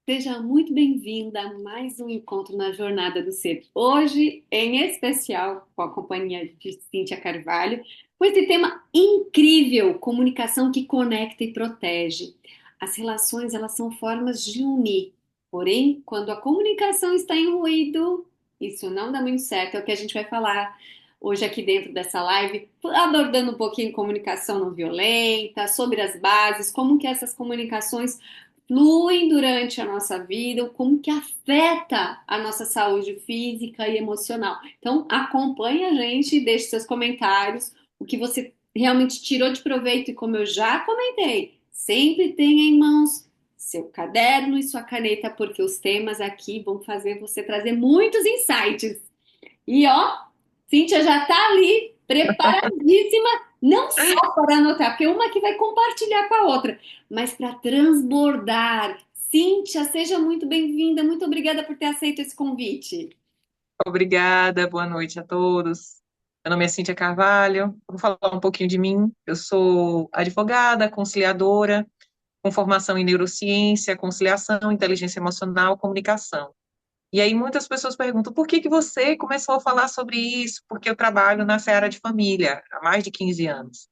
Seja muito bem-vinda a mais um encontro na Jornada do Ser. Hoje, em especial, com a companhia de Cíntia Carvalho, com esse tema incrível, comunicação que conecta e protege. As relações, elas são formas de unir. Porém, quando a comunicação está em ruído, isso não dá muito certo. É o que a gente vai falar hoje aqui dentro dessa live, abordando um pouquinho comunicação não violenta, sobre as bases, como que essas comunicações fluem durante a nossa vida, como que afeta a nossa saúde física e emocional. Então, acompanhe a gente e deixe seus comentários, o que você realmente tirou de proveito, e como eu já comentei, sempre tenha em mãos seu caderno e sua caneta, porque os temas aqui vão fazer você trazer muitos insights. E ó, Cíntia já tá ali, preparadíssima, não só para anotar, porque uma que vai compartilhar com a outra, mas para transbordar. Cíntia, seja muito bem-vinda, muito obrigada por ter aceito esse convite. Obrigada, boa noite a todos. Meu nome é Cíntia Carvalho, vou falar um pouquinho de mim. Eu sou advogada, conciliadora, com formação em neurociência, conciliação, inteligência emocional, comunicação. E aí muitas pessoas perguntam, por que que você começou a falar sobre isso? Porque eu trabalho na seara de família há mais de 15 anos.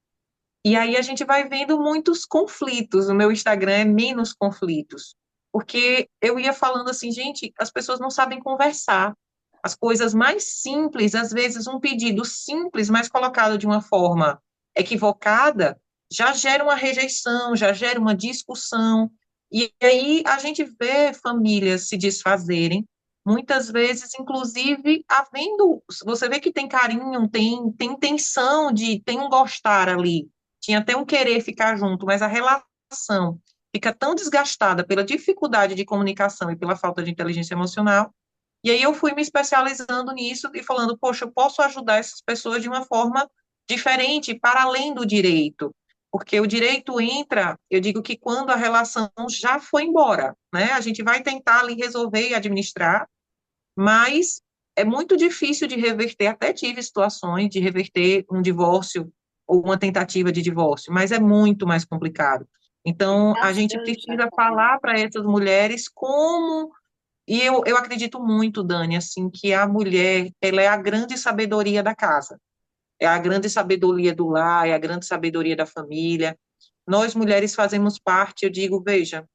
E aí a gente vai vendo muitos conflitos, o meu Instagram é menos conflitos, porque eu ia falando assim, gente, as pessoas não sabem conversar. As coisas mais simples, às vezes um pedido simples, mas colocado de uma forma equivocada, já gera uma rejeição, já gera uma discussão. E aí a gente vê famílias se desfazerem, muitas vezes, inclusive, havendo, você vê que tem carinho, tem intenção de, tem um gostar ali, tinha até um querer ficar junto, mas a relação fica tão desgastada pela dificuldade de comunicação e pela falta de inteligência emocional. E aí eu fui me especializando nisso e falando, poxa, eu posso ajudar essas pessoas de uma forma diferente, para além do direito. Porque o direito entra, eu digo que quando a relação já foi embora, né? A gente vai tentar ali resolver e administrar, mas é muito difícil de reverter. Até tive situações de reverter um divórcio ou uma tentativa de divórcio, mas é muito mais complicado. Então, a gente Bastante precisa bacana. falar para essas mulheres como. E eu acredito muito, Dani, assim, que a mulher, ela é a grande sabedoria da casa, é a grande sabedoria do lar, é a grande sabedoria da família. Nós, mulheres, fazemos parte, eu digo, veja,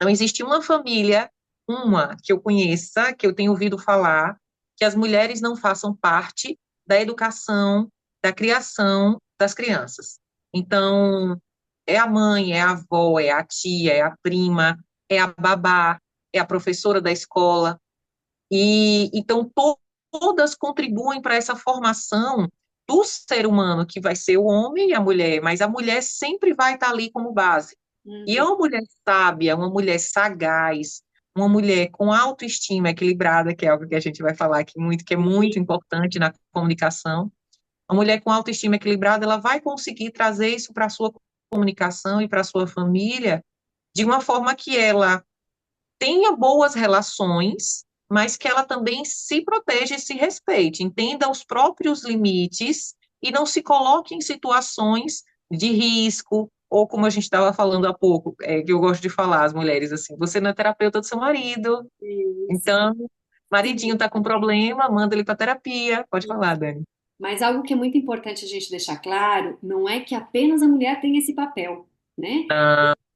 não existe uma família, uma que eu conheça, que eu tenho ouvido falar, que as mulheres não façam parte da educação, da criação das crianças. Então, é a mãe, é a avó, é a tia, é a prima, é a babá, é a professora da escola. E então todas contribuem para essa formação do ser humano, que vai ser o homem e a mulher, mas a mulher sempre vai estar ali como base. E é Uhum. uma mulher sábia, uma mulher sagaz, uma mulher com autoestima equilibrada, que é algo que a gente vai falar aqui muito, que é muito importante na comunicação. Uma mulher com autoestima equilibrada, ela vai conseguir trazer isso para a sua comunicação e para a sua família de uma forma que ela tenha boas relações, mas que ela também se proteja e se respeite, entenda os próprios limites e não se coloque em situações de risco, ou como a gente estava falando há pouco, que eu gosto de falar às mulheres assim, você não é terapeuta do seu marido, Isso. então, maridinho Sim, está com problema, manda ele para terapia. Pode falar, Dani. mas algo que é muito importante a gente deixar claro, não é que apenas a mulher tem esse papel, né?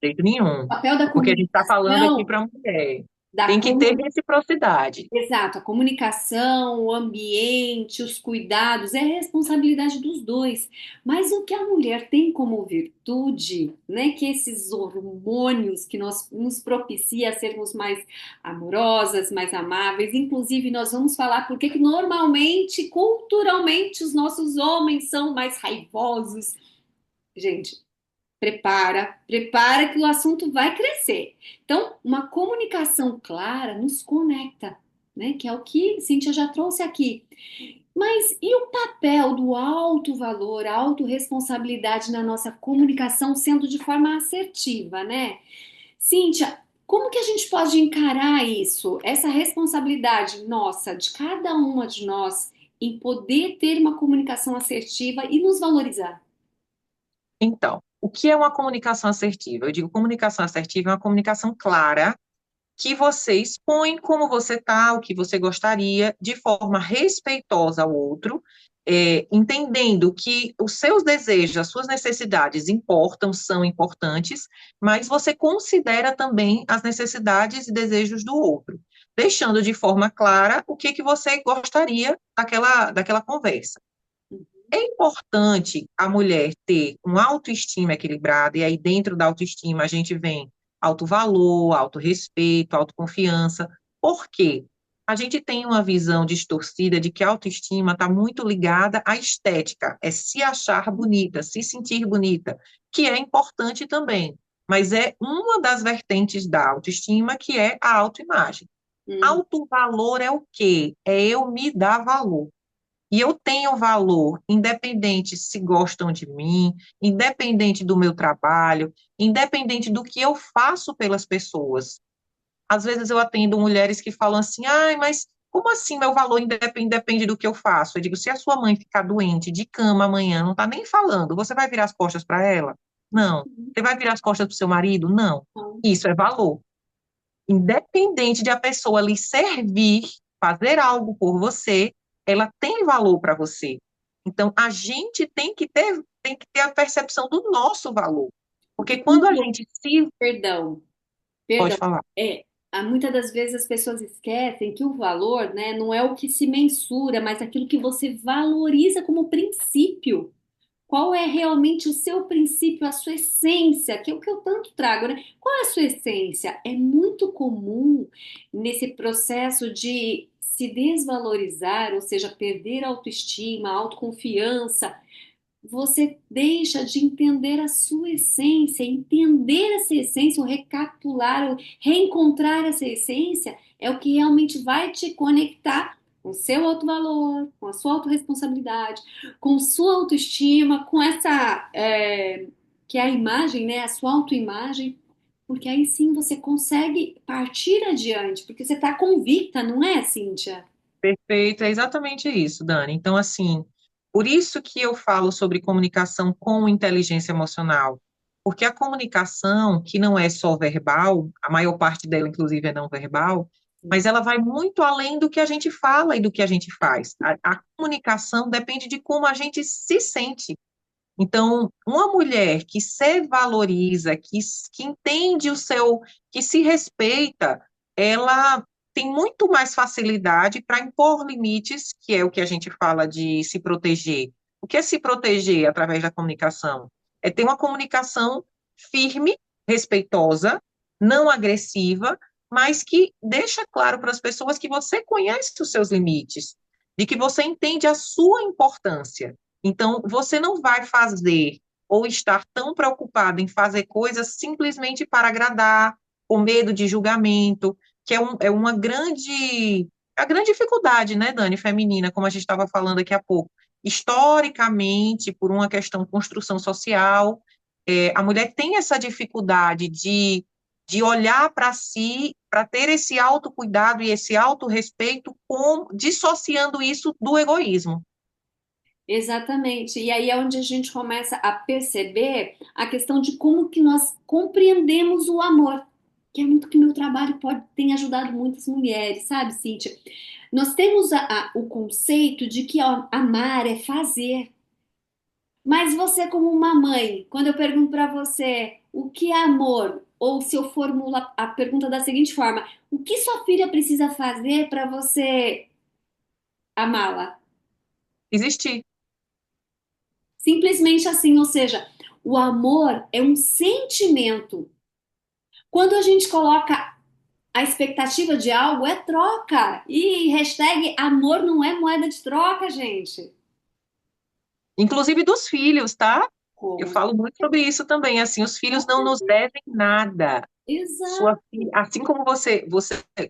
De jeito nenhum, O papel da porque a gente está falando aqui comunicação, para mulher. da Tem que ter comunicação. reciprocidade. Exato, a comunicação, o ambiente, os cuidados, é responsabilidade dos dois. Mas o que a mulher tem como virtude, né, que esses hormônios que nos propicia a sermos mais amorosas, mais amáveis, inclusive nós vamos falar por que normalmente, culturalmente, os nossos homens são mais raivosos. Gente, prepara que o assunto vai crescer. Então, uma comunicação clara nos conecta, né? Que é o que Cíntia já trouxe aqui. Mas e o papel do alto valor, a autorresponsabilidade na nossa comunicação sendo de forma assertiva, né? Cíntia, como que a gente pode encarar isso? Essa responsabilidade nossa, de cada uma de nós, em poder ter uma comunicação assertiva e nos valorizar. Então, o que é uma comunicação assertiva? Eu digo comunicação assertiva é uma comunicação clara, que você expõe como você está, o que você gostaria, de forma respeitosa ao outro, entendendo que os seus desejos, as suas necessidades importam, são importantes, mas você considera também as necessidades e desejos do outro, deixando de forma clara o que você gostaria daquela conversa. É importante a mulher ter uma autoestima equilibrada, e aí dentro da autoestima a gente vem autovalor, autorrespeito, autoconfiança. Por quê? A gente tem uma visão distorcida de que a autoestima está muito ligada à estética, é se achar bonita, se sentir bonita, que é importante também, mas é uma das vertentes da autoestima que é a autoimagem. Hum, Autovalor é o quê? É eu me dar valor. E eu tenho valor, independente se gostam de mim, independente do meu trabalho, independente do que eu faço pelas pessoas. Às vezes eu atendo mulheres que falam assim: ai, mas como assim meu valor depende do que eu faço? Eu digo: se a sua mãe ficar doente de cama amanhã, não está nem falando, você vai virar as costas para ela? Não. Você vai virar as costas para o seu marido? Não. então, Isso é valor. Independente de a pessoa lhe servir, fazer algo por você, ela tem valor para você. Então, a gente tem que ter a percepção do nosso valor. Porque porque quando a gente se. perdão, Pode perdão, falar. é, muitas das vezes as pessoas esquecem que o valor, né, não é o que se mensura, mas aquilo que você valoriza como princípio. Qual é realmente o seu princípio, a sua essência, que é o que eu tanto trago, né? Qual é a sua essência? É muito comum nesse processo de se desvalorizar, ou seja, perder a autoestima, a autoconfiança, você deixa de entender a sua essência, entender essa essência, ou recapitular, ou reencontrar essa essência, é o que realmente vai te conectar com o seu autovalor, com a sua autorresponsabilidade, com sua autoestima, com essa, que é a imagem, né, a sua autoimagem, porque aí sim você consegue partir adiante, porque você está convicta, não é, Cíntia? Perfeito, é exatamente isso, Dani. Então, assim, por isso que eu falo sobre comunicação com inteligência emocional, porque a comunicação, que não é só verbal, a maior parte dela, inclusive, é não verbal, mas ela vai muito além do que a gente fala e do que a gente faz. A comunicação depende de como a gente se sente. Então, uma mulher que se valoriza, que entende o seu, que se respeita, ela tem muito mais facilidade para impor limites, que é o que a gente fala de se proteger. O que é se proteger através da comunicação? É ter uma comunicação firme, respeitosa, não agressiva, mas que deixa claro para as pessoas que você conhece os seus limites, de que você entende a sua importância. Então, você não vai fazer ou estar tão preocupado em fazer coisas simplesmente para agradar, com medo de julgamento, que é uma grande, a grande dificuldade, né, Dani, feminina, como a gente estava falando aqui há pouco. Historicamente, por uma questão de construção social, a mulher tem essa dificuldade de olhar para si, para ter esse autocuidado e esse autorrespeito, dissociando isso do egoísmo. Exatamente. E aí é onde a gente começa a perceber a questão de como que nós compreendemos o amor, que é muito que meu trabalho tem ajudado muitas mulheres, sabe, Cíntia? Nós temos o conceito de que ó, amar é fazer. Mas você, como uma mãe, quando eu pergunto para você o que é amor, ou se eu formulo a pergunta da seguinte forma: o que sua filha precisa fazer para você amá-la? Existir. Simplesmente assim, ou seja, o amor é um sentimento. Quando a gente coloca a expectativa de algo, é troca. E hashtag amor não é moeda de troca, gente. Inclusive dos filhos, tá? Eu Com falo muito sobre isso também, assim, os filhos não nos certeza. devem nada. Exato. Assim como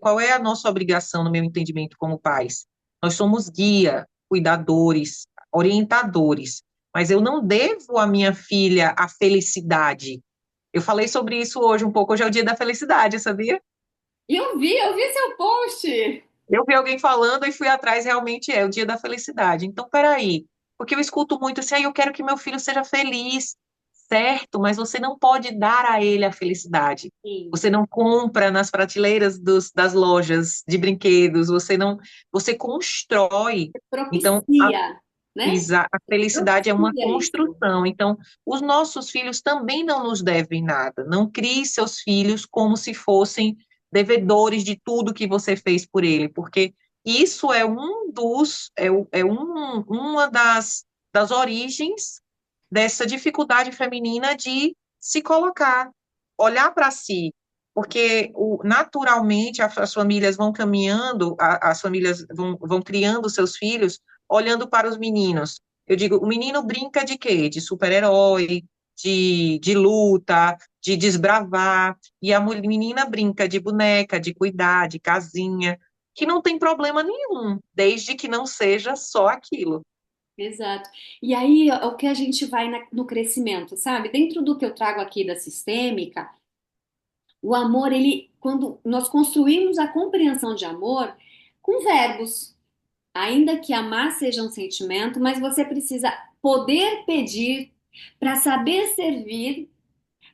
qual é a nossa obrigação, no meu entendimento, como pais? Nós somos guia, cuidadores, orientadores, mas eu não devo à minha filha a felicidade. Eu falei sobre isso hoje um pouco, hoje é o dia da felicidade, sabia? Eu vi seu post. Eu vi alguém falando e fui atrás, realmente é o dia da felicidade. Então, peraí, porque eu escuto muito assim, eu quero que meu filho seja feliz. certo, mas você não pode dar a ele a felicidade. Sim. Você não compra nas prateleiras das lojas de brinquedos, você constrói. Então, Propicia, né? a felicidade é uma Propicia isso. construção. Então, os nossos filhos também não nos devem nada. Não crie seus filhos como se fossem devedores de tudo que você fez por ele, porque isso é uma das origens dessa dificuldade feminina de se colocar, olhar para si, porque naturalmente as famílias vão caminhando, as famílias vão criando seus filhos olhando para os meninos. Eu digo, o menino brinca de quê? De super-herói, de luta, de desbravar, e a menina brinca de boneca, de cuidar, de casinha, que não tem problema nenhum, desde que não seja só aquilo. Exato. E aí, o que a gente vai no crescimento, sabe? Dentro do que eu trago aqui da sistêmica, o amor, ele, quando nós construímos a compreensão de amor com verbos, ainda que amar seja um sentimento, mas você precisa poder pedir para saber servir,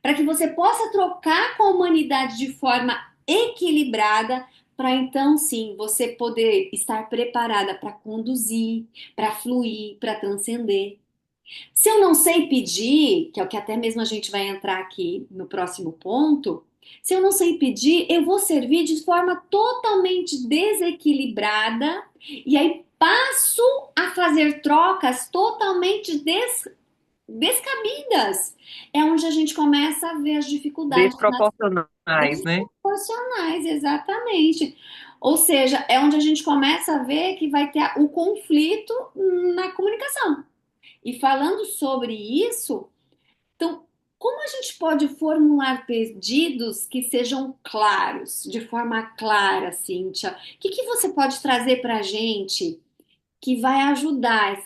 para que você possa trocar com a humanidade de forma equilibrada, para então sim você poder estar preparada para conduzir, para fluir, para transcender. Se eu não sei pedir, que é o que até mesmo a gente vai entrar aqui no próximo ponto, se eu não sei pedir, eu vou servir de forma totalmente desequilibrada e aí passo a fazer trocas totalmente descabidas. É onde a gente começa a ver as dificuldades Desproporcionais, né? desproporcionais, exatamente. Ou seja, é onde a gente começa a ver que vai ter o conflito na comunicação. E falando sobre isso, então, como a gente pode formular pedidos que sejam claros, de forma clara, Cíntia? O que você pode trazer para a gente que vai ajudar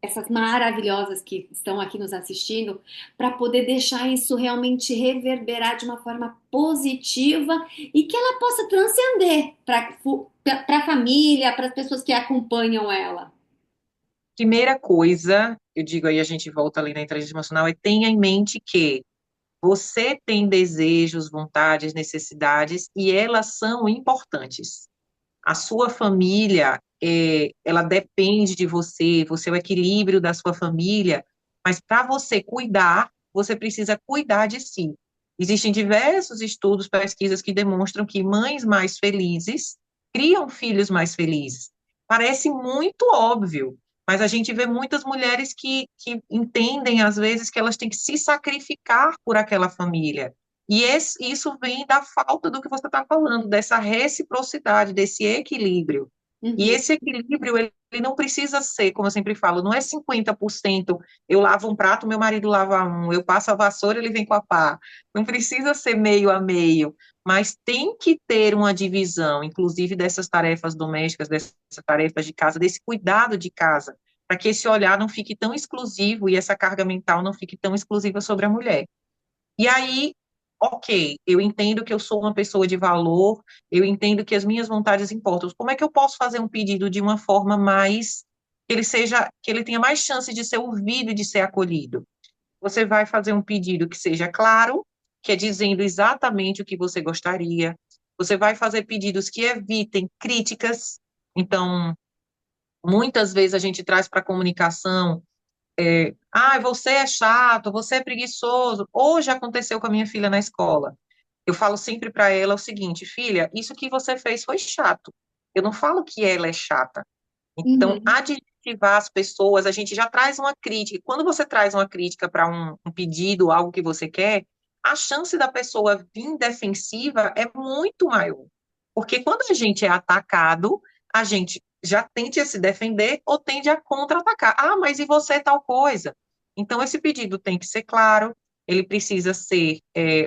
essas maravilhosas que estão aqui nos assistindo para poder deixar isso realmente reverberar de uma forma positiva e que ela possa transcender para a família, para as pessoas que acompanham ela? Primeira coisa, eu digo aí, a gente volta ali na inteligência emocional, é tenha em mente que você tem desejos, vontades, necessidades, e elas são importantes. A sua família, ela depende de você, você é o equilíbrio da sua família, mas para você cuidar, você precisa cuidar de si. Existem diversos estudos, pesquisas que demonstram que mães mais felizes criam filhos mais felizes. Parece muito óbvio, mas a gente vê muitas mulheres que entendem, às vezes, que elas têm que se sacrificar por aquela família. E isso vem da falta do que você está falando, dessa reciprocidade, desse equilíbrio. E Uhum. esse equilíbrio, ele não precisa ser, como eu sempre falo, não é 50% eu lavo um prato, meu marido lava um, eu passo a vassoura, ele vem com a pá. Não precisa ser meio a meio, mas tem que ter uma divisão, inclusive dessas tarefas domésticas, dessas tarefas de casa, desse cuidado de casa, para que esse olhar não fique tão exclusivo e essa carga mental não fique tão exclusiva sobre a mulher. E aí, ok, eu entendo que eu sou uma pessoa de valor, eu entendo que as minhas vontades importam. Como é que eu posso fazer um pedido de uma forma mais que ele tenha mais chance de ser ouvido e de ser acolhido? Você vai fazer um pedido que seja claro, que é dizendo exatamente o que você gostaria. Você vai fazer pedidos que evitem críticas. Então, muitas vezes a gente traz para a comunicação você é chato, você é preguiçoso. Hoje aconteceu com a minha filha na escola. Eu falo sempre para ela o seguinte, filha, isso que você fez foi chato. Eu não falo que ela é chata. Então, Uhum. adjetivar as pessoas, a gente já traz uma crítica. Quando você traz uma crítica para um pedido, algo que você quer, a chance da pessoa vir defensiva é muito maior. Porque quando a gente é atacado, a gente já tende a se defender ou tende a contra-atacar. Ah, mas e você tal coisa? Então, esse pedido tem que ser claro, ele precisa ser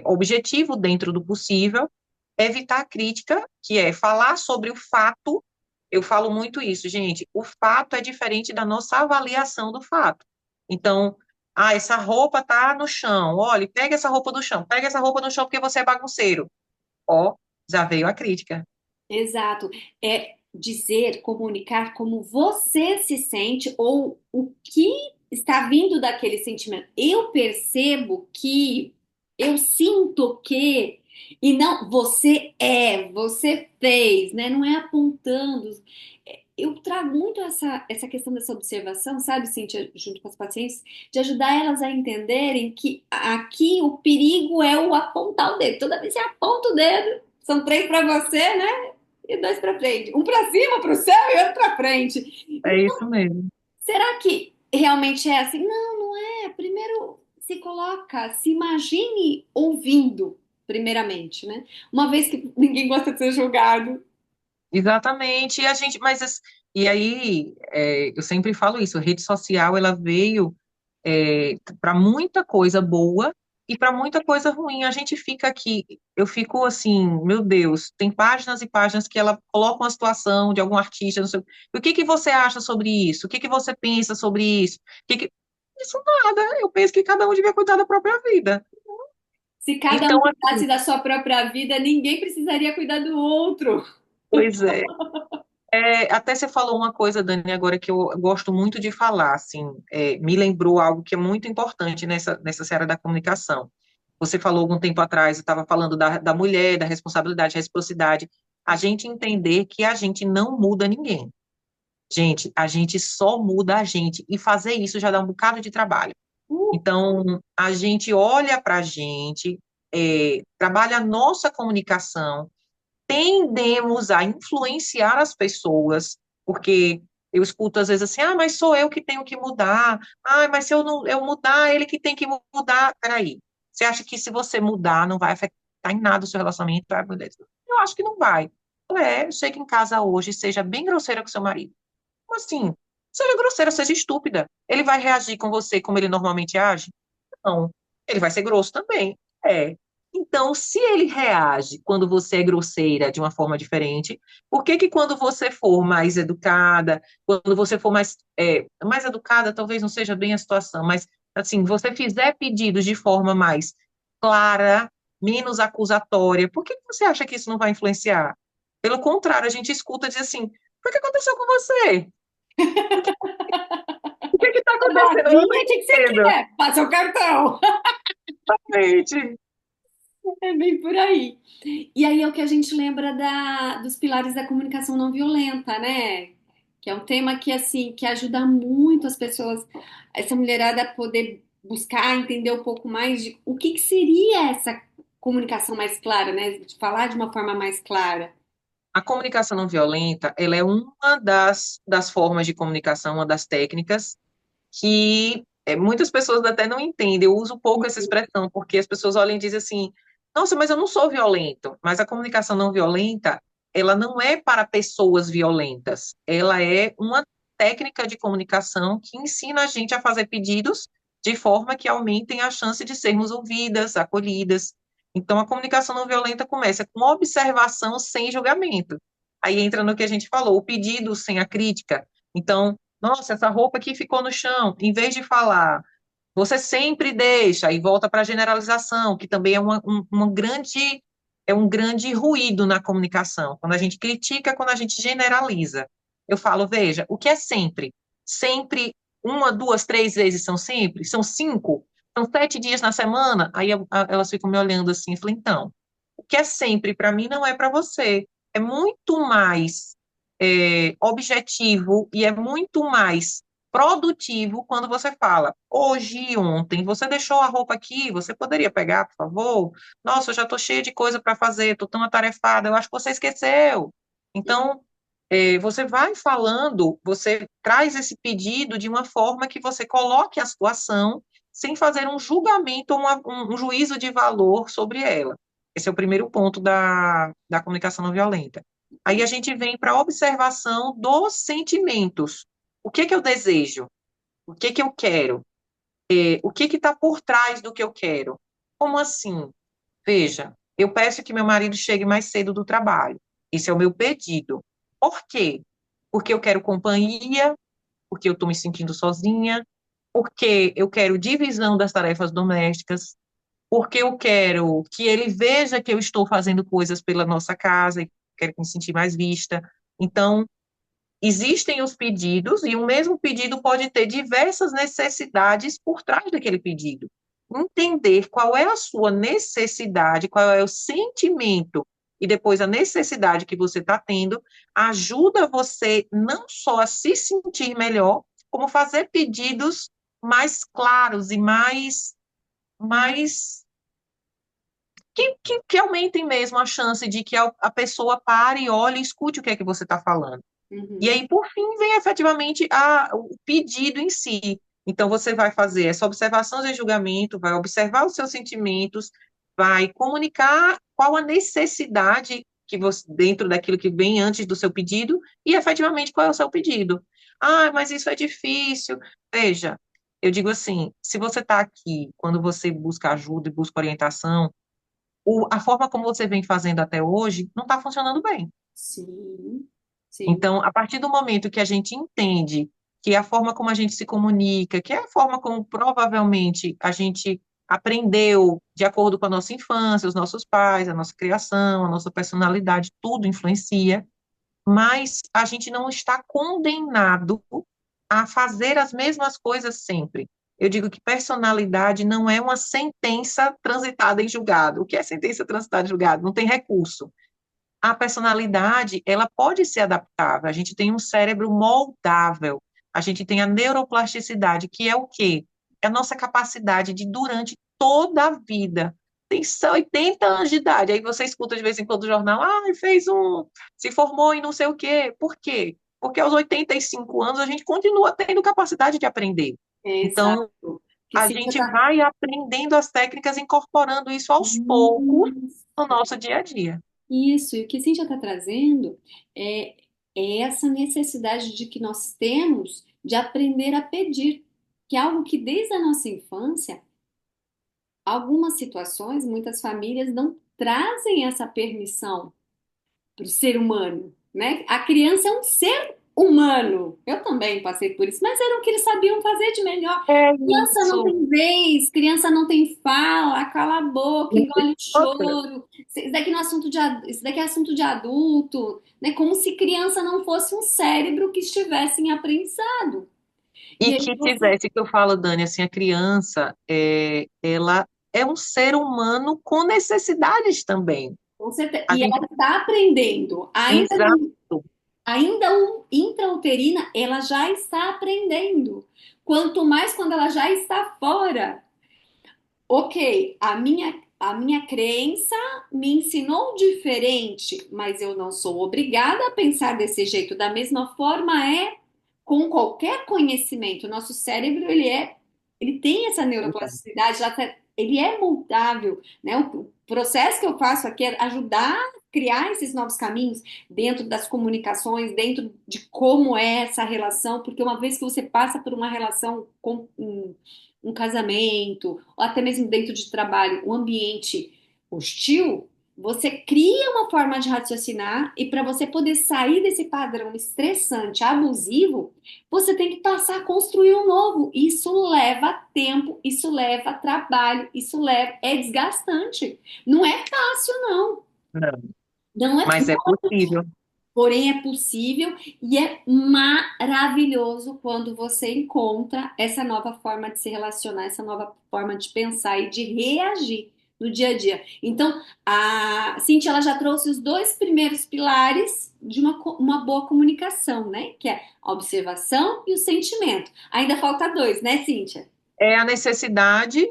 objetivo dentro do possível, evitar a crítica, que é falar sobre o fato. Eu falo muito isso, gente. O fato é diferente da nossa avaliação do fato. Então, essa roupa tá no chão. Olha, pega essa roupa do chão. Pega essa roupa no chão porque você é bagunceiro. Ó, já veio a crítica. Exato. É dizer, comunicar como você se sente ou o que está vindo daquele sentimento. Eu percebo que, eu sinto que, e não, você é, você fez, né? Não é apontando. Eu trago muito essa questão dessa observação, sabe, Cíntia, junto com as pacientes, de ajudar elas a entenderem que aqui o perigo é o apontar o dedo. Toda vez que você aponta o dedo, são três para você, né? E dois para frente. Um para cima, para o céu e outro para frente. É isso mesmo. Será que realmente é assim? Não, não é. Primeiro se coloca, se imagine ouvindo, primeiramente, né? Uma vez que ninguém gosta de ser julgado. Exatamente. E a gente, e aí, eu sempre falo isso, a rede social, ela veio para muita coisa boa e para muita coisa ruim. A gente fica aqui, eu fico assim, meu Deus, tem páginas e páginas que ela coloca uma situação de algum artista, não sei, o que que você acha sobre isso? O que que você pensa sobre isso? Isso nada, eu penso que cada um devia cuidar da própria vida. Se cada Então, um cuidasse assim, da sua própria vida, ninguém precisaria cuidar do outro. pois é. Até você falou uma coisa, Dani, agora que eu gosto muito de falar, assim, me lembrou algo que é muito importante nessa seara da comunicação. Você falou algum tempo atrás, eu estava falando da mulher, da responsabilidade, reciprocidade. A gente entender que a gente não muda ninguém. Gente, a gente só muda a gente, e fazer isso já dá um bocado de trabalho. Então, a gente olha para a gente, trabalha a nossa comunicação, tendemos a influenciar as pessoas, porque eu escuto às vezes assim, mas sou eu que tenho que mudar, mas se eu não eu mudar, ele que tem que mudar. Peraí, você acha que se você mudar não vai afetar em nada o seu relacionamento? Eu acho que não vai. Chega em casa hoje, seja bem grosseira com seu marido. Como assim? Seja grosseira, seja estúpida. Ele vai reagir com você como ele normalmente age? Não. Ele vai ser grosso também. É. Então, se ele reage quando você é grosseira de uma forma diferente, por que que quando você for mais educada, quando você for mais educada, talvez não seja bem a situação, mas assim, você fizer pedidos de forma mais clara, menos acusatória, por que que você acha que isso não vai influenciar? Pelo contrário, a gente escuta e diz assim, o que aconteceu com você? O que está acontecendo? Eu não estou Boazinha, o que que você entendendo. quer? Passa o cartão. Gente, É bem por aí. E aí é o que a gente lembra dos pilares da comunicação não violenta, né? Que é um tema que, assim, que ajuda muito as pessoas, essa mulherada a poder buscar entender um pouco mais de o que que seria essa comunicação mais clara, né? De falar de uma forma mais clara. a comunicação não violenta, ela é uma das formas de comunicação, uma das técnicas que muitas pessoas até não entendem. Eu uso pouco essa expressão, porque as pessoas olham e dizem assim, nossa, mas eu não sou violento. Mas a comunicação não violenta, ela não é para pessoas violentas. Ela é uma técnica de comunicação que ensina a gente a fazer pedidos de forma que aumentem a chance de sermos ouvidas, acolhidas. Então, a comunicação não violenta começa com observação sem julgamento. Aí entra no que a gente falou, o pedido sem a crítica. Então, nossa, essa roupa aqui ficou no chão. Em vez de falar, você sempre deixa, e volta para a generalização, que também é um grande ruído na comunicação. Quando a gente critica, quando a gente generaliza. Eu falo, veja, o que é sempre? Sempre, uma, duas, três vezes são sempre? São cinco? São 7 dias na semana? Aí elas ficam me olhando assim, eu falo, então, o que é sempre para mim não é para você. É muito mais objetivo e é muito mais produtivo quando você fala, hoje e ontem, você deixou a roupa aqui, você poderia pegar, por favor? Nossa, eu já estou cheia de coisa para fazer, estou tão atarefada, eu acho que você esqueceu. Então, você vai falando, você traz esse pedido de uma forma que você coloque a situação sem fazer um julgamento ou um juízo de valor sobre ela. Esse é o primeiro ponto da comunicação não violenta. Aí a gente vem para a observação dos sentimentos. O que que eu desejo? O que que eu quero? O que que está por trás do que eu quero? Como assim? Veja, eu peço que meu marido chegue mais cedo do trabalho. Esse é o meu pedido. Por quê? Porque eu quero companhia, porque eu estou me sentindo sozinha, porque eu quero divisão das tarefas domésticas, porque eu quero que ele veja que eu estou fazendo coisas pela nossa casa e quero me sentir mais vista. Então, existem os pedidos e o mesmo pedido pode ter diversas necessidades por trás daquele pedido. Entender qual é a sua necessidade, qual é o sentimento e depois a necessidade que você está tendo, ajuda você não só a se sentir melhor, como fazer pedidos mais claros e mais que aumentem mesmo a chance de que a pessoa pare, olhe e escute o que é que você está falando. E Uhum. aí, por fim, vem efetivamente o pedido em si. Então, você vai fazer essa observação e julgamento, vai observar os seus sentimentos, vai comunicar qual a necessidade que você, dentro daquilo que vem antes do seu pedido, e efetivamente qual é o seu pedido. Ah, mas isso é difícil. Veja, eu digo assim, se você está aqui, quando você busca ajuda e busca orientação, a forma como você vem fazendo até hoje não está funcionando bem. Sim, sim. Então, a partir do momento que a gente entende que a forma como a gente se comunica, que é a forma como provavelmente a gente aprendeu de acordo com a nossa infância, os nossos pais, a nossa criação, a nossa personalidade, tudo influencia, mas a gente não está condenado a fazer as mesmas coisas sempre. Eu digo que personalidade não é uma sentença transitada em julgado. O que é sentença transitada em julgado? Não tem recurso. A personalidade, ela pode ser adaptável. A gente tem um cérebro moldável. A gente tem a neuroplasticidade, que é o quê? É a nossa capacidade de, durante toda a vida, tem só 80 anos de idade, aí você escuta de vez em quando o jornal, se formou em não sei o quê. Por quê? Porque aos 85 anos a gente continua tendo capacidade de aprender. Então, Exato. Que a Cíntia gente tá. vai aprendendo as técnicas, incorporando isso aos poucos no nosso dia a dia. Isso, e o que Cíntia está trazendo é, é essa necessidade de que nós temos de aprender a pedir, que é algo que desde a nossa infância, algumas situações, muitas famílias não trazem essa permissão para o ser humano, né? A criança é um ser humano. Eu também passei por isso, mas era o que eles sabiam fazer de melhor. É Criança não isso. tem vez, criança não tem fala, cala a boca, engole Outra, choro. Isso daqui, no assunto isso daqui é assunto de adulto, né? Como se criança não fosse um cérebro que estivesse em aprendizado. E e aí que você, tivesse, que eu falo, Dani, assim, a criança, ela é um ser humano com necessidades também. A e ela gente, está aprendendo, exato, ainda intrauterina, ela já está aprendendo. Quanto mais quando ela já está fora. Ok, a minha crença me ensinou diferente, mas eu não sou obrigada a pensar desse jeito. Da mesma forma é com qualquer conhecimento. Nosso cérebro, ele tem essa neuroplasticidade, ele é moldável, né? O processo que eu faço aqui é ajudar a criar esses novos caminhos dentro das comunicações, dentro de como é essa relação, porque uma vez que você passa por uma relação com um casamento, ou até mesmo dentro de trabalho, um ambiente hostil, você cria uma forma de raciocinar e para você poder sair desse padrão estressante, abusivo, você tem que passar a construir um novo. Isso leva tempo, isso leva trabalho, é desgastante. Não é fácil, não. não, Não é, mas é possível. porém é possível e é maravilhoso quando você encontra essa nova forma de se relacionar, essa nova forma de pensar e de reagir no dia a dia. Então, a Cintia, ela já trouxe os dois primeiros pilares de uma boa comunicação, né? Que é a observação e o sentimento. Ainda falta dois, né, Cíntia? É a necessidade,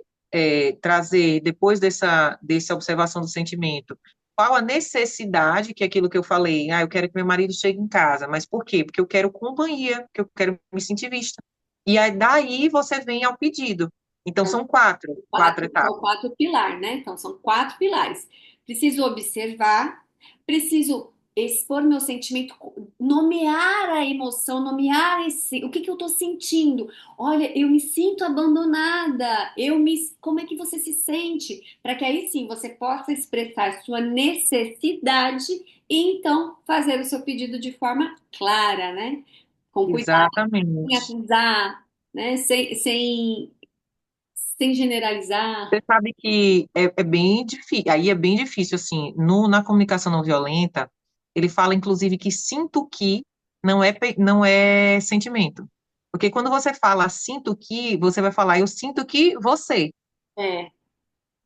trazer, depois dessa observação do sentimento, qual a necessidade, que é aquilo que eu falei, eu quero que meu marido chegue em casa, mas por quê? Porque eu quero companhia, porque eu quero me sentir vista. E aí, daí você vem ao pedido. Então, são quatro São etapas. quatro pilares, né? Então, são quatro pilares. Preciso observar, preciso expor meu sentimento, nomear a emoção, nomear o que que eu tô sentindo. Olha, eu me sinto abandonada. Como é que você se sente? Para que aí sim você possa expressar sua necessidade e então fazer o seu pedido de forma clara, né? Com cuidado, sem Exatamente. acusar, né? Sem generalizar. Você sabe que é bem difícil, aí é bem difícil, assim, na comunicação não violenta, ele fala, inclusive, que sinto que não é sentimento. Porque quando você fala sinto que, você vai falar eu sinto que você. É.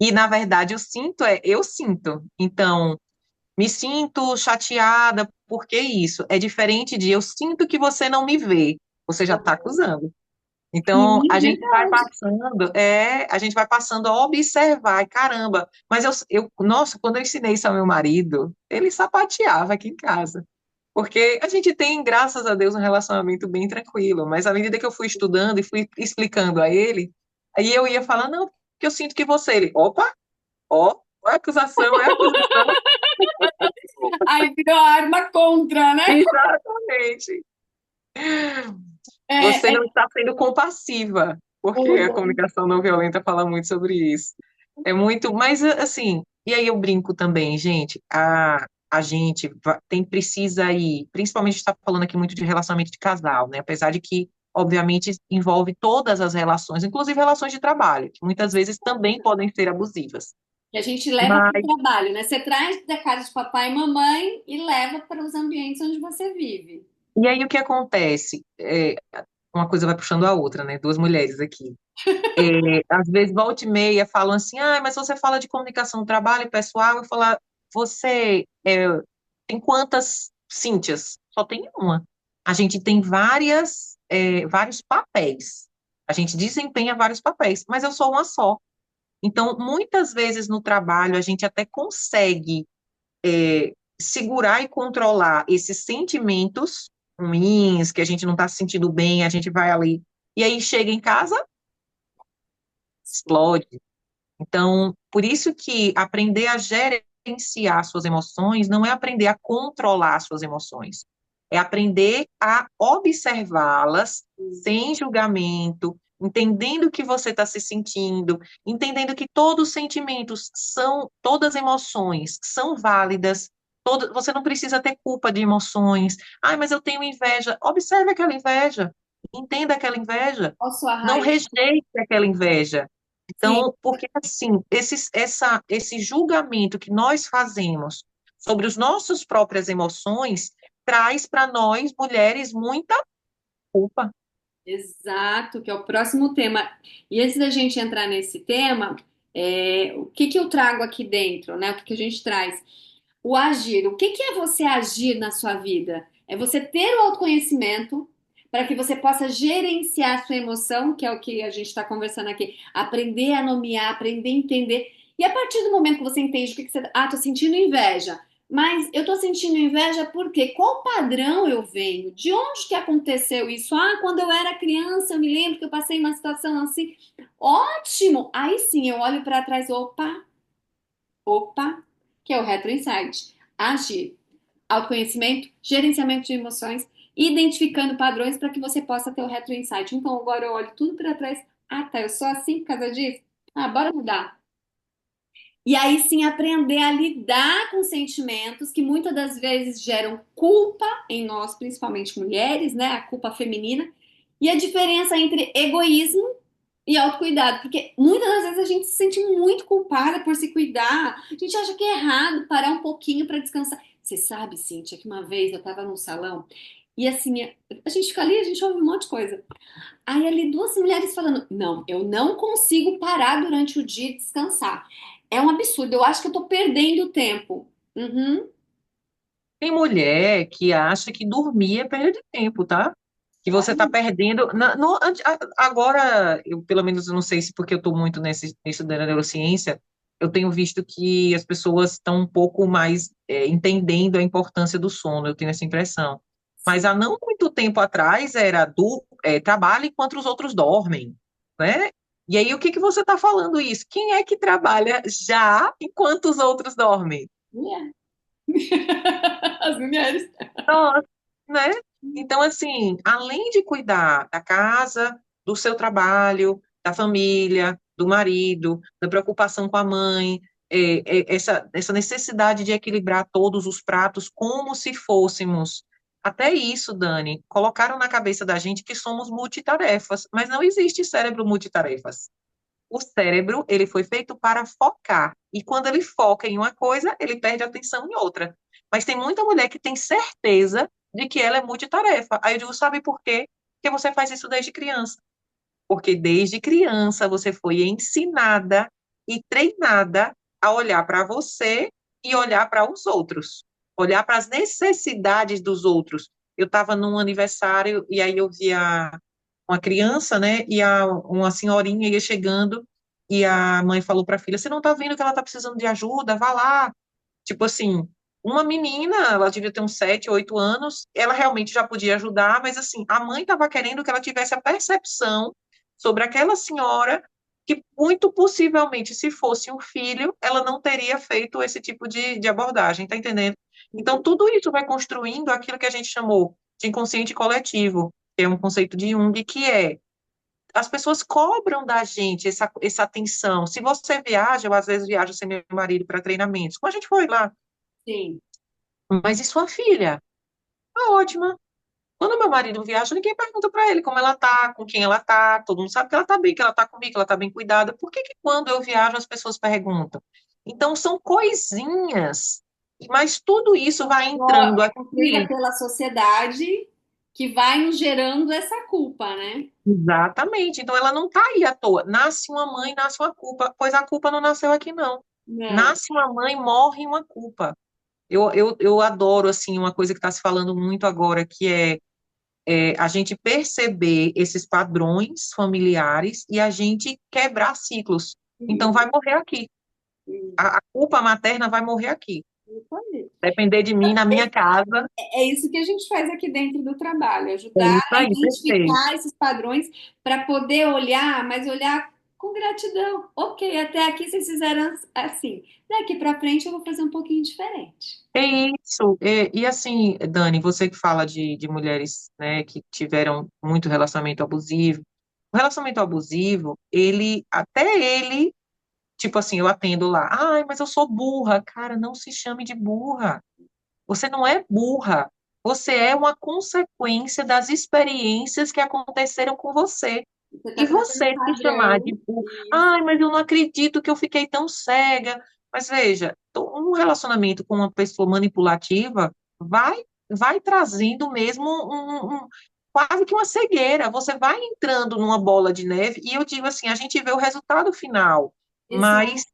E na verdade o sinto é eu sinto. Então, me sinto chateada, por que isso? É diferente de eu sinto que você não me vê. Você já está acusando. Então, Sim, verdade. a gente vai passando a observar, e caramba, mas nossa, quando eu ensinei isso ao meu marido, ele sapateava aqui em casa. Porque a gente tem, graças a Deus, um relacionamento bem tranquilo, mas à medida que eu fui estudando e fui explicando a ele, aí eu ia falando, não, porque eu sinto que você, ele, opa, ó, é acusação, Aí virou arma contra, né? exatamente. É, Você é, não está sendo compassiva, porque a comunicação não violenta fala muito sobre isso. É muito, mas assim, e aí eu brinco também, gente, a gente tem precisa ir, principalmente está falando aqui muito de relacionamento de casal, né? Apesar de que, obviamente, envolve todas as relações, inclusive relações de trabalho, que muitas vezes também podem ser abusivas. que a gente leva para o Mas, trabalho, né? Você traz da casa de papai e mamãe e leva para os ambientes onde você vive. e aí o que acontece? Uma coisa vai puxando a outra, né? Duas mulheres aqui. Às vezes, volta e meia, falam assim, ah, mas você fala de comunicação do trabalho pessoal, eu falo, você tem quantas Cíntias? Só tem uma. A gente tem vários papéis. A gente desempenha vários papéis, mas eu sou uma só. Então, muitas vezes no trabalho, a gente até consegue segurar e controlar esses sentimentos ruins, que a gente não está se sentindo bem, a gente vai ali. E aí chega em casa, explode. Então, por isso que aprender a gerenciar suas emoções não é aprender a controlar suas emoções, é aprender a observá-las sem julgamento, entendendo o que você está se sentindo, entendendo que todos os sentimentos são, todas as emoções são válidas. Você não precisa ter culpa de emoções. Ai, mas eu tenho inveja. Observe aquela inveja. Entenda aquela inveja. Qual a sua Não raiz? rejeite aquela inveja. Sim, Então, porque assim, esse julgamento que nós fazemos sobre as nossas próprias emoções traz para nós, mulheres, muita culpa. exato, que é o próximo tema. E antes da gente entrar nesse tema, o que que eu trago aqui dentro, né? O que que a gente traz? O agir. O que que é você agir na sua vida? É você ter o autoconhecimento para que você possa gerenciar a sua emoção, que é o que a gente está conversando aqui. Aprender a nomear, aprender a entender. E a partir do momento que você entende o que que você. Ah, tô sentindo inveja. Mas eu tô sentindo inveja porque qual padrão eu venho? De onde que aconteceu isso? Ah, quando eu era criança, eu me lembro que eu passei uma situação assim. Ótimo! Aí sim, eu olho para trás, opa, que é o Retro Insight. Agir, autoconhecimento, gerenciamento de emoções, identificando padrões para que você possa ter o Retro Insight. Então agora eu olho tudo para trás. Ah, tá, eu sou assim por causa disso? Ah, bora mudar. E aí sim aprender a lidar com sentimentos que muitas das vezes geram culpa em nós, principalmente mulheres, né? A culpa feminina. E a diferença entre egoísmo e autocuidado, porque muitas das vezes a gente se sente muito culpada por se cuidar. A gente acha que é errado parar um pouquinho para descansar. Você sabe, Cíntia, que uma vez eu tava num salão e assim, a gente fica ali, a gente ouve um monte de coisa. Aí ali duas mulheres falando: "Não, eu não consigo parar durante o dia e descansar. É um absurdo, eu acho que eu tô perdendo tempo." Uhum. Tem mulher que acha que dormir é perda de tempo, tá? Que você está perdendo. Agora, eu pelo menos eu não sei se porque eu estou muito nisso da neurociência, eu tenho visto que as pessoas estão um pouco mais entendendo a importância do sono, eu tenho essa impressão. Mas Sim. há não muito tempo atrás era trabalho enquanto os outros dormem, né? E aí, o que que você está falando isso? Quem é que trabalha já enquanto os outros dormem? Mulher. As mulheres. Nossa, né? Então, assim, além de cuidar da casa, do seu trabalho, da família, do marido, da preocupação com a mãe, essa necessidade de equilibrar todos os pratos como se fôssemos. Até isso, Dani, colocaram na cabeça da gente que somos multitarefas, mas não existe cérebro multitarefas. O cérebro, ele foi feito para focar, e quando ele foca em uma coisa, ele perde a atenção em outra. Mas tem muita mulher que tem certeza de que ela é multitarefa. Aí eu digo, sabe por quê? Porque você faz isso desde criança. Porque desde criança você foi ensinada e treinada a olhar para você e olhar para os outros, olhar para as necessidades dos outros. Eu estava num aniversário e aí eu via uma criança, né, e uma senhorinha ia chegando e a mãe falou para a filha: "Você não está vendo que ela está precisando de ajuda? Vá lá." Tipo assim, uma menina, ela devia ter uns 7, 8 anos, ela realmente já podia ajudar, mas assim, a mãe estava querendo que ela tivesse a percepção sobre aquela senhora que muito possivelmente, se fosse um filho, ela não teria feito esse tipo de abordagem, tá entendendo? Então, tudo isso vai construindo aquilo que a gente chamou de inconsciente coletivo, que é um conceito de Jung, que é as pessoas cobram da gente essa atenção. Se você viaja, eu às vezes viajo sem meu marido para treinamentos, como a gente foi lá, Sim. mas e sua filha? Tá ótima. Quando meu marido viaja, ninguém pergunta para ele como ela tá, com quem ela tá, todo mundo sabe que ela tá bem, que ela tá comigo, que ela tá bem cuidada. Por que que quando eu viajo as pessoas perguntam? Então são coisinhas, mas tudo isso vai entrando Construída aqui. pela sociedade que vai nos gerando essa culpa, né? Exatamente. Então ela não tá aí à toa. Nasce uma mãe, nasce uma culpa, pois a culpa não nasceu aqui, não. Não. Nasce uma mãe, morre uma culpa. Eu adoro, assim, uma coisa que está se falando muito agora, que é a gente perceber esses padrões familiares e a gente quebrar ciclos. Então, vai morrer aqui. A culpa materna vai morrer aqui. Depender de mim na minha casa. É isso que a gente faz aqui dentro do trabalho, É ajudar isso a aí, perfeito. identificar esses padrões para poder olhar, mas olhar com gratidão. Ok, até aqui vocês fizeram assim. Daqui para frente eu vou fazer um pouquinho diferente. É isso. E assim, Dani, você que fala de mulheres, né, que tiveram muito relacionamento abusivo. O relacionamento abusivo, até ele, tipo assim, eu atendo lá, ai, mas eu sou burra. Cara, não se chame de burra. Você não é burra. Você é uma consequência das experiências que aconteceram com você. Você E está trazendo um você se chamar de padrão. burra, Isso. ai, mas eu não acredito que eu fiquei tão cega. Mas veja, um relacionamento com uma pessoa manipulativa vai trazendo mesmo quase que uma cegueira. Você vai entrando numa bola de neve, e eu digo assim, a gente vê o resultado final, mas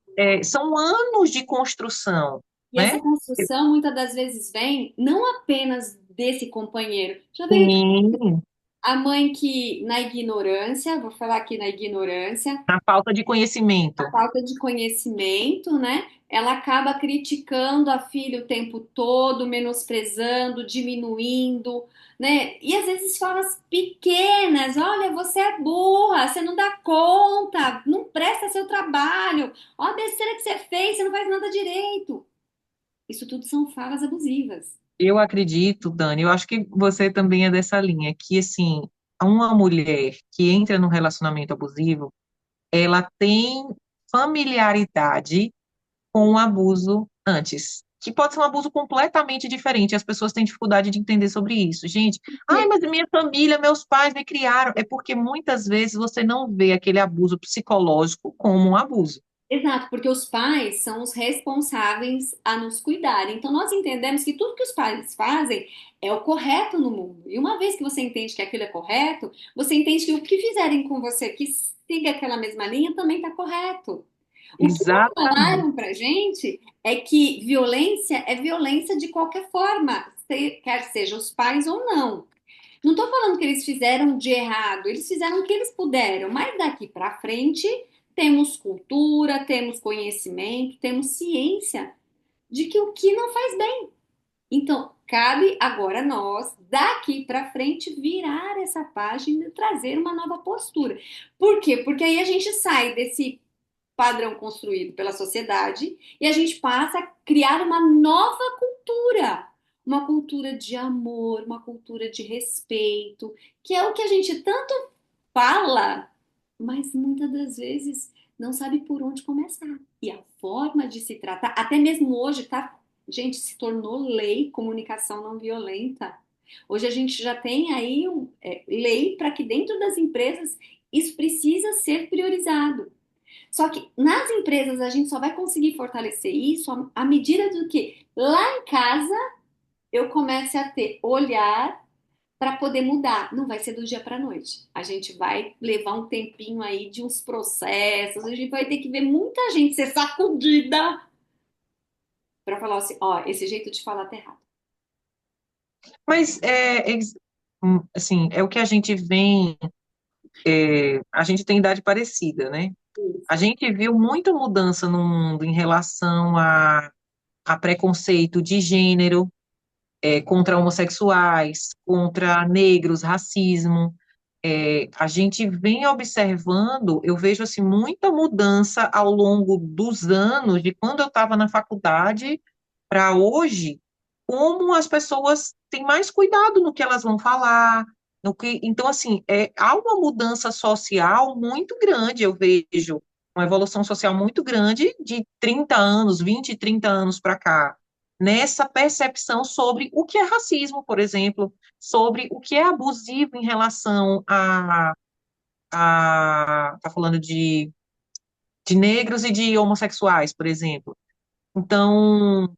são anos de construção, E né? essa construção muitas das vezes vem não apenas desse companheiro, já vem Sim, a mãe que, na ignorância, vou falar aqui na ignorância, na falta de a conhecimento. falta de conhecimento, né? Ela acaba criticando a filha o tempo todo, menosprezando, diminuindo, né? E às vezes falas pequenas, olha, você é burra, você não dá conta, não presta seu trabalho, olha a besteira que você fez, você não faz nada direito. Isso tudo são falas abusivas. Eu acredito, Dani, eu acho que você também é dessa linha, que assim, uma mulher que entra num relacionamento abusivo, ela tem familiaridade com o abuso antes, que pode ser um abuso completamente diferente. As pessoas têm dificuldade de entender sobre isso. Gente, ai, mas minha família, meus pais me criaram. É porque muitas vezes você não vê aquele abuso psicológico como um abuso. Exato, porque os pais são os responsáveis a nos cuidar. Então, nós entendemos que tudo que os pais fazem é o correto no mundo. E uma vez que você entende que aquilo é correto, você entende que o que fizerem com você que siga aquela mesma linha também está correto. O que não Exatamente. falaram pra gente é que violência é violência de qualquer forma, quer seja os pais ou não. Não estou falando que eles fizeram de errado, eles fizeram o que eles puderam, mas daqui para frente temos cultura, temos conhecimento, temos ciência de que o que não faz bem. Então, cabe agora a nós, daqui para frente, virar essa página e trazer uma nova postura. Por quê? Porque aí a gente sai desse padrão construído pela sociedade e a gente passa a criar uma nova cultura. Uma cultura de amor, uma cultura de respeito, que é o que a gente tanto fala, mas muitas das vezes não sabe por onde começar. E a forma de se tratar, até mesmo hoje, tá? Gente, se tornou lei comunicação não violenta. Hoje a gente já tem aí lei para que dentro das empresas isso precisa ser priorizado. Só que nas empresas a gente só vai conseguir fortalecer isso à medida do que lá em casa eu comece a ter olhar para poder mudar. Não vai ser do dia para a noite. A gente vai levar um tempinho aí de uns processos, a gente vai ter que ver muita gente ser sacudida para falar assim, ó, esse jeito de falar tá errado. Mas assim, é o que a gente vem, a gente tem idade parecida, né? A Isso. gente viu muita mudança no mundo em relação a preconceito de gênero, contra homossexuais, contra negros, racismo. A gente vem observando, eu vejo assim, muita mudança ao longo dos anos, de quando eu estava na faculdade para hoje, como as pessoas têm mais cuidado no que elas vão falar, no que, então, assim, há uma mudança social muito grande, eu vejo, uma evolução social muito grande de 30 anos, 20, 30 anos para cá, nessa percepção sobre o que é racismo, por exemplo, sobre o que é abusivo em relação tá falando de negros e de homossexuais, por exemplo. Então,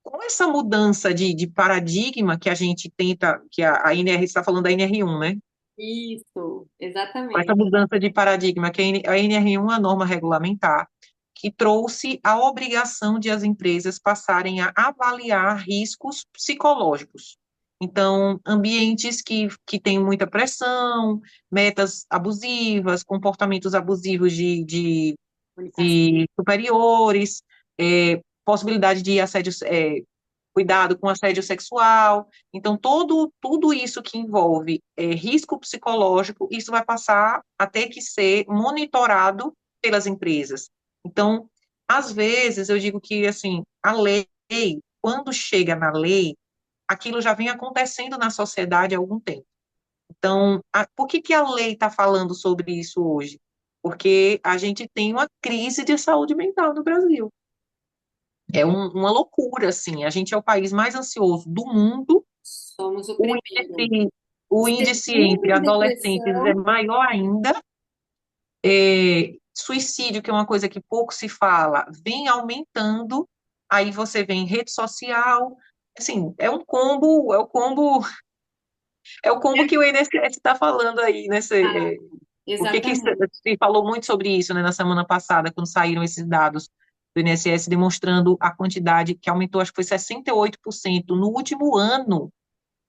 com essa mudança de paradigma que a gente tenta, que a NR está falando da NR1, né? Isso, Com essa exatamente. mudança de paradigma, que a NR1 é a norma regulamentar, que trouxe a obrigação de as empresas passarem a avaliar riscos psicológicos. Então, ambientes que têm muita pressão, metas abusivas, comportamentos abusivos Comunicação. de superiores, possibilidade de assédio, cuidado com assédio sexual. Então, tudo isso que envolve risco psicológico, isso vai passar a ter que ser monitorado pelas empresas. Então, às vezes, eu digo que, assim, a lei, quando chega na lei, aquilo já vem acontecendo na sociedade há algum tempo. Então, por que que a lei está falando sobre isso hoje? Porque a gente tem uma crise de saúde mental no Brasil. É uma loucura, assim. A gente é o país mais ansioso do mundo. Somos o O primeiro. índice, O o índice segundo entre em adolescentes é depressão. maior ainda. Suicídio, que é uma coisa que pouco se fala, vem aumentando. Aí você vem rede social. Assim, é o combo que o INSS está falando aí, né? Ah, Por que que exatamente. se falou muito sobre isso, né, na semana passada, quando saíram esses dados do INSS demonstrando a quantidade que aumentou, acho que foi 68% no último ano,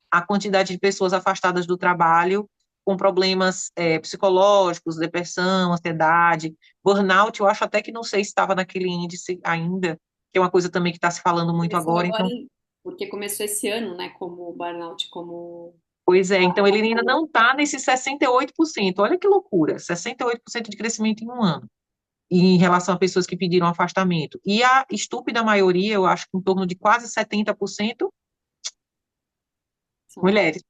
a quantidade de pessoas afastadas do trabalho com problemas psicológicos, depressão, ansiedade, burnout, eu acho até que não sei se estava naquele índice ainda, que é uma coisa também que está se falando muito Começou agora, agora, então, porque começou esse ano, né, como o burnout, como pois é, então ele ainda não está nesse 68%, olha que loucura, 68% de crescimento em um ano. Em relação a pessoas que pediram afastamento. E a estúpida maioria, eu acho que em torno de quase 70%, são mulheres.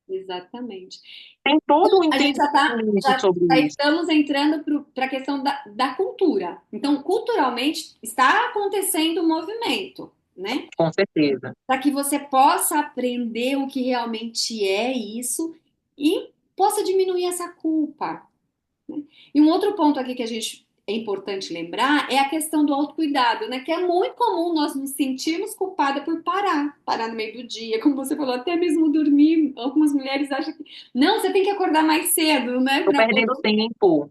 exatamente. Tem todo um A gente entendimento sobre já isso, estamos entrando para a questão da cultura. Então, culturalmente, está acontecendo um movimento, né? com certeza. Para que você possa aprender o que realmente é isso e possa diminuir essa culpa. E um outro ponto aqui que a gente é importante lembrar é a questão do autocuidado, né? Que é muito comum nós nos sentirmos culpadas por parar no meio do dia, como você falou, até mesmo dormir. Algumas mulheres acham que não, você tem que acordar mais cedo, né? Estou Para perdendo poder. tempo.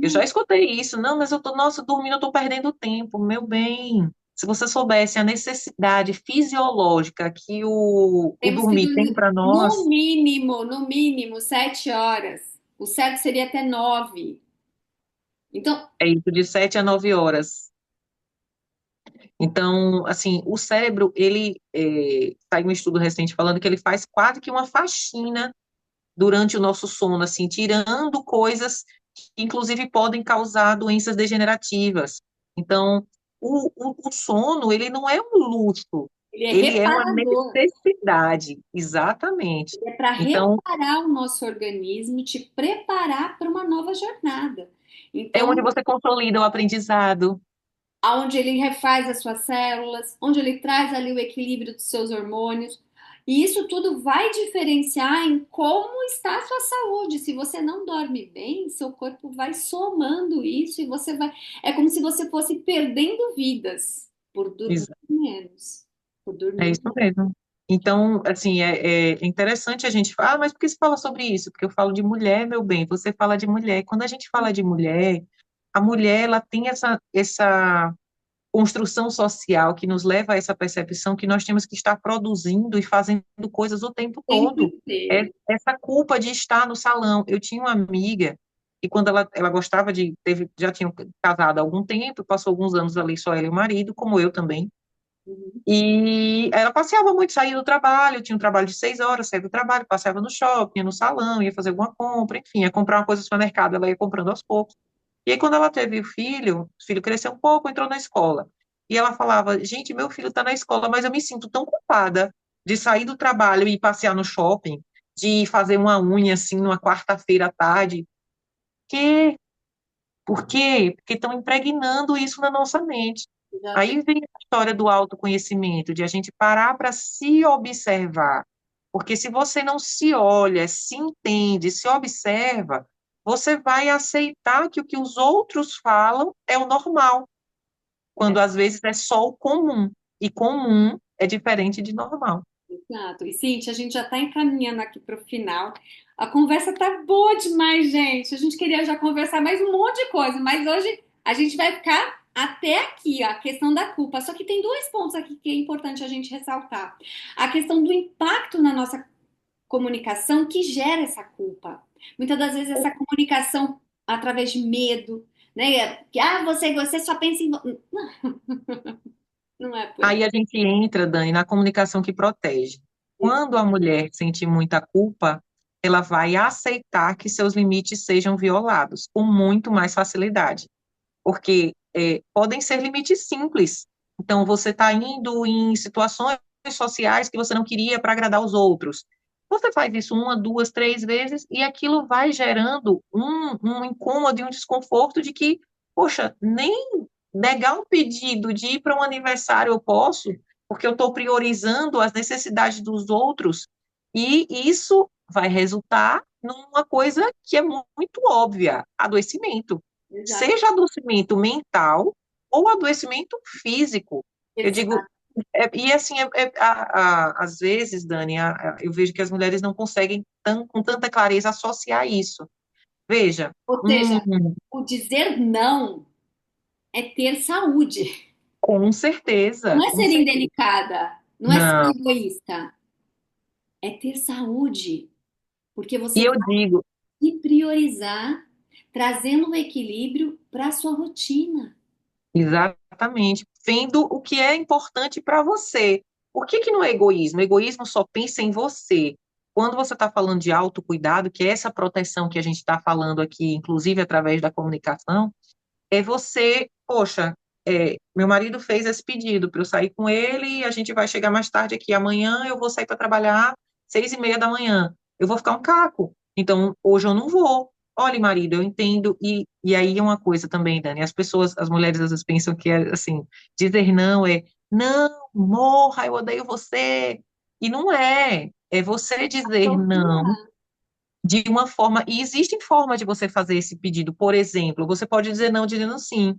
Eu já Não, escutei isso. Não, mas eu tô, nossa, dormindo, eu estou perdendo tempo. Meu bem, se você soubesse a necessidade fisiológica que o temos que dormir tem dormir para nós, no mínimo 7 horas. O certo seria até 9. Então, é isso, de 7 a 9 horas. Então, assim, o cérebro, ele, saiu um estudo recente falando que ele faz quase que uma faxina durante o nosso sono, assim, tirando coisas que, inclusive, podem causar doenças degenerativas. Então, o sono, ele não é um luxo, ele é ele é uma reparador. necessidade, exatamente. É para Então, reparar o nosso organismo, te preparar para uma nova jornada. é onde Então, você consolida o aprendizado. aonde ele refaz as suas células, onde ele traz ali o equilíbrio dos seus hormônios. E isso tudo vai diferenciar em como está a sua saúde. Se você não dorme bem, seu corpo vai somando isso e você vai. É como se você fosse perdendo vidas por dormir Ex- menos, por É dormir. isso mesmo. Então, assim, é interessante a gente falar, mas por que você fala sobre isso? Porque eu falo de mulher, meu bem, você fala de mulher. Quando a gente fala de mulher, a mulher, ela tem essa construção social que nos leva a essa percepção que nós temos que estar produzindo e fazendo coisas o tempo O tempo todo. É inteiro. essa culpa de estar no salão. Eu tinha uma amiga e quando ela gostava já tinha casado há algum tempo, passou alguns anos ali só ela e o marido, como eu também. Uhum. E ela passeava muito, saía do trabalho, tinha um trabalho de 6 horas, saía do trabalho, passeava no shopping, ia no salão, ia fazer alguma compra, enfim, ia comprar uma coisa no supermercado, ela ia comprando aos poucos. E aí, quando ela teve o filho cresceu um pouco, entrou na escola. E ela falava, gente, meu filho está na escola, mas eu me sinto tão culpada de sair do trabalho e ir passear no shopping, de fazer uma unha, assim, numa quarta-feira à tarde. Que, por quê? Porque estão impregnando isso na nossa mente. Já Aí vem a história do autoconhecimento, de a gente parar para se observar. Porque se você não se olha, se entende, se observa, você vai aceitar que o que os outros falam é o normal, é, quando às vezes é só o comum. E comum é diferente de normal. exato. E Cintia, a gente já está encaminhando aqui para o final. A conversa tá boa demais, gente. A gente queria já conversar mais um monte de coisa, mas hoje a gente vai ficar até aqui, ó, a questão da culpa. Só que tem dois pontos aqui que é importante a gente ressaltar. A questão do impacto na nossa comunicação que gera essa culpa. Muitas das vezes essa comunicação através de medo, né? Que você só pensa em não é por aí. Aí a gente entra, Dani, na comunicação que protege. Quando a mulher sente muita culpa, ela vai aceitar que seus limites sejam violados com muito mais facilidade, porque podem ser limites simples. Então, você está indo em situações sociais que você não queria para agradar os outros. Você faz isso uma, duas, três vezes e aquilo vai gerando um incômodo e um desconforto de que, poxa, nem negar um pedido de ir para um aniversário eu posso, porque eu estou priorizando as necessidades dos outros, e isso vai resultar numa coisa que é muito óbvia, adoecimento. Exato, Seja adoecimento mental ou adoecimento físico. Eu digo, exato. e assim, às vezes, Dani, eu vejo que as mulheres não conseguem com tanta clareza associar isso. Veja, Ou um, seja, o dizer não é ter saúde. com certeza, Não é com ser certeza. indelicada, não é ser Não. egoísta, é ter saúde, porque E você eu vai digo, se priorizar, trazendo o equilíbrio para a sua rotina. exatamente, vendo o que é importante para você. Por que que não é egoísmo? O egoísmo só pensa em você. Quando você está falando de autocuidado, que é essa proteção que a gente está falando aqui, inclusive através da comunicação, é você, poxa, meu marido fez esse pedido para eu sair com ele e a gente vai chegar mais tarde aqui. Amanhã eu vou sair para trabalhar 6:30 da manhã. Eu vou ficar um caco. Então, hoje eu não vou. Olha, marido, eu entendo. E aí é uma coisa também, Dani. As mulheres às vezes pensam que é assim, dizer não é, não, morra, eu odeio você. E não é. É você dizer não de uma forma, e existem formas de você fazer esse pedido. Por exemplo, você pode dizer não dizendo sim.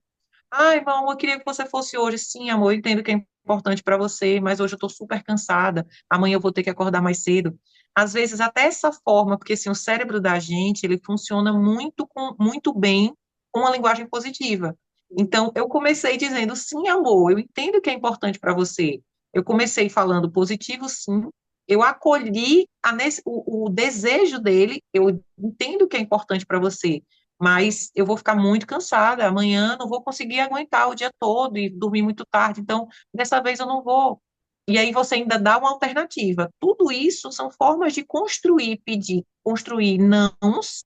Ai, irmão, eu queria que você fosse hoje. Sim, amor, eu entendo que é importante para você, mas hoje eu estou super cansada. Amanhã eu vou ter que acordar mais cedo. Às vezes, até essa forma, porque assim, o cérebro da gente, ele funciona muito bem com uma linguagem positiva. Então, eu comecei dizendo, sim, amor, eu entendo que é importante para você. Eu comecei falando positivo, sim. Eu acolhi o desejo dele, eu entendo que é importante para você, mas eu vou ficar muito cansada. Amanhã não vou conseguir aguentar o dia todo e dormir muito tarde, então dessa vez eu não vou. E aí você ainda dá uma alternativa. Tudo isso são formas de construir, pedir, construir nãos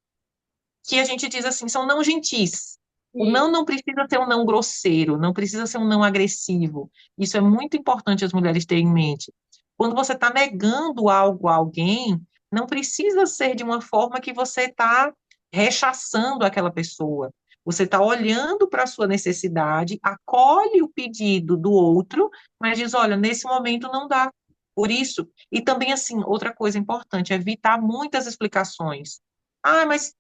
que a gente diz assim, são não gentis. O Sim. não não precisa ser um não grosseiro, não precisa ser um não agressivo. Isso é muito importante as mulheres terem em mente. Quando você está negando algo a alguém, não precisa ser de uma forma que você está rechaçando aquela pessoa. Você está olhando para a sua necessidade, acolhe o pedido do outro, mas diz: olha, nesse momento não dá. Por isso, e também, assim, outra coisa importante, evitar muitas explicações. Ah, mas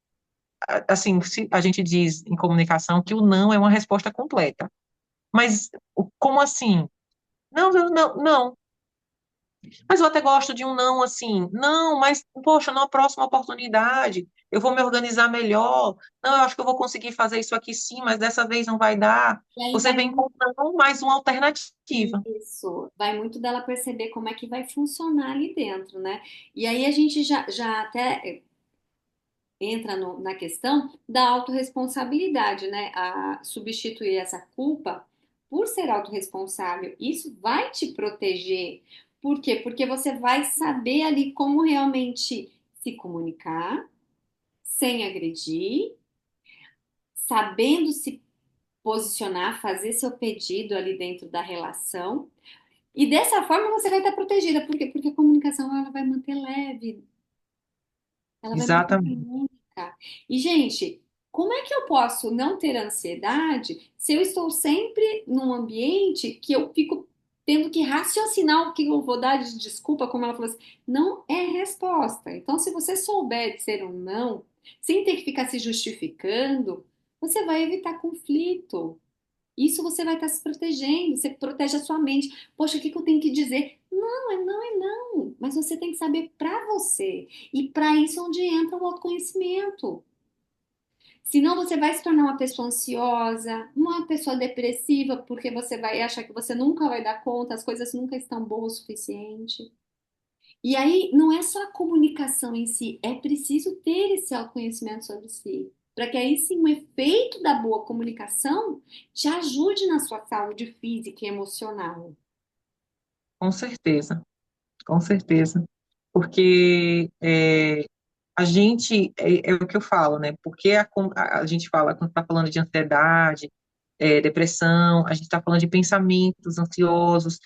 assim, a gente diz em comunicação que o não é uma resposta completa. Mas como assim? Não, não, não, não. Mas eu até gosto de um não assim. Não, mas, poxa, numa próxima oportunidade, eu vou me organizar melhor. Não, eu acho que eu vou conseguir fazer isso aqui sim, mas dessa vez não vai dar. E aí Você vai vem com não mais uma alternativa. isso, vai muito dela perceber como é que vai funcionar ali dentro, né? E aí a gente já até entra na questão da autorresponsabilidade, né? A substituir essa culpa por ser autorresponsável. Isso vai te proteger. Por quê? Porque você vai saber ali como realmente se comunicar sem agredir, sabendo se posicionar, fazer seu pedido ali dentro da relação. E dessa forma você vai estar protegida. Por quê? Porque a comunicação ela vai manter leve, ela vai manter Exatamente. harmônica. E, gente, como é que eu posso não ter ansiedade se eu estou sempre num ambiente que eu fico tendo que raciocinar o que eu vou dar de desculpa, como ela falou assim, não é resposta. Então, se você souber dizer um não, sem ter que ficar se justificando, você vai evitar conflito. Isso você vai estar se protegendo, você protege a sua mente. Poxa, o que que eu tenho que dizer? Não, é não, é não. Mas você tem que saber para você. E para isso é onde entra o autoconhecimento. Senão você vai se tornar uma pessoa ansiosa, uma pessoa depressiva, porque você vai achar que você nunca vai dar conta, as coisas nunca estão boas o suficiente. E aí não é só a comunicação em si, é preciso ter esse autoconhecimento sobre si, para que aí sim o efeito da boa comunicação te ajude na sua saúde física e emocional. Com certeza, com certeza. Porque a gente, é o que eu falo, né? Porque a gente fala, quando está falando de ansiedade, depressão, a gente está falando de pensamentos ansiosos,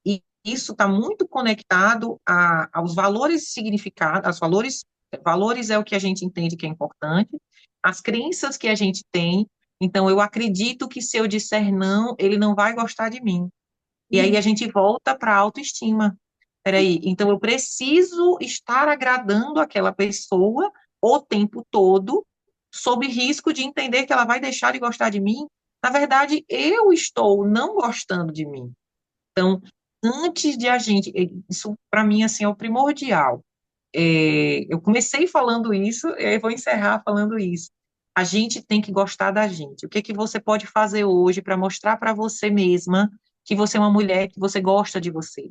e isso está muito conectado aos valores significados, valores é o que a gente entende que é importante, as crenças que a gente tem, então eu acredito que se eu disser não, ele não vai gostar de mim. E aí Uhum. a gente volta para a autoestima. Peraí, então eu preciso estar agradando aquela pessoa o tempo todo, sob risco de entender que ela vai deixar de gostar de mim. Na verdade, eu estou não gostando de mim. Então, antes de a gente, isso para mim assim é o primordial. Eu comecei falando isso, e vou encerrar falando isso. A gente tem que gostar da gente. O que que você pode fazer hoje para mostrar para você mesma que você é uma mulher, que você gosta de você?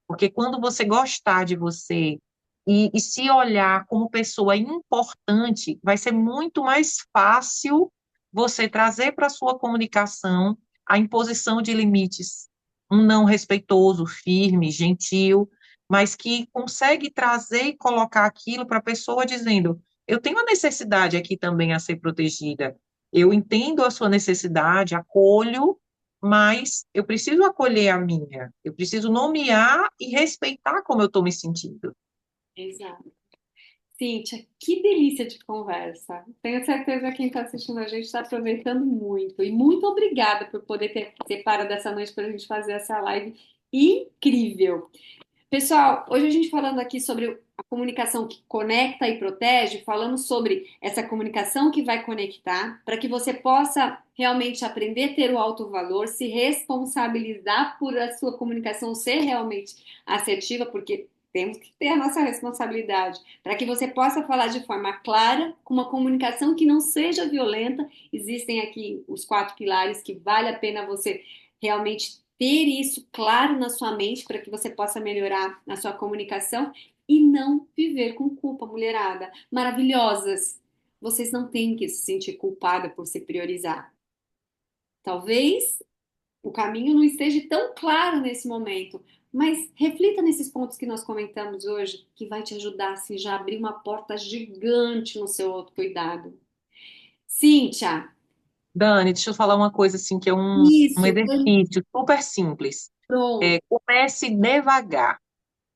Porque quando você gostar de você e se olhar como pessoa importante, vai ser muito mais fácil você trazer para a sua comunicação a imposição de limites, um não respeitoso, firme, gentil, mas que consegue trazer e colocar aquilo para a pessoa dizendo: eu tenho a necessidade aqui também a ser protegida, eu entendo a sua necessidade, acolho, mas eu preciso acolher a minha, eu preciso nomear e respeitar como eu estou me sentindo. Exato. Cíntia, que delícia de conversa. Tenho certeza que quem está assistindo a gente está aproveitando muito. E muito obrigada por poder ter separado essa noite para a gente fazer essa live incrível. Pessoal, hoje a gente falando aqui sobre a comunicação que conecta e protege, falando sobre essa comunicação que vai conectar, para que você possa realmente aprender a ter o alto valor, se responsabilizar por a sua comunicação ser realmente assertiva, porque temos que ter a nossa responsabilidade, para que você possa falar de forma clara, com uma comunicação que não seja violenta. Existem aqui os quatro pilares que vale a pena você realmente ter isso claro na sua mente para que você possa melhorar a sua comunicação e não viver com culpa, mulherada. Maravilhosas! Vocês não têm que se sentir culpada por se priorizar. Talvez o caminho não esteja tão claro nesse momento, mas reflita nesses pontos que nós comentamos hoje, que vai te ajudar assim, já a abrir uma porta gigante no seu autocuidado. Cíntia, Dani, deixa eu falar uma coisa assim, que é um isso, exercício super simples. pronto. Comece devagar.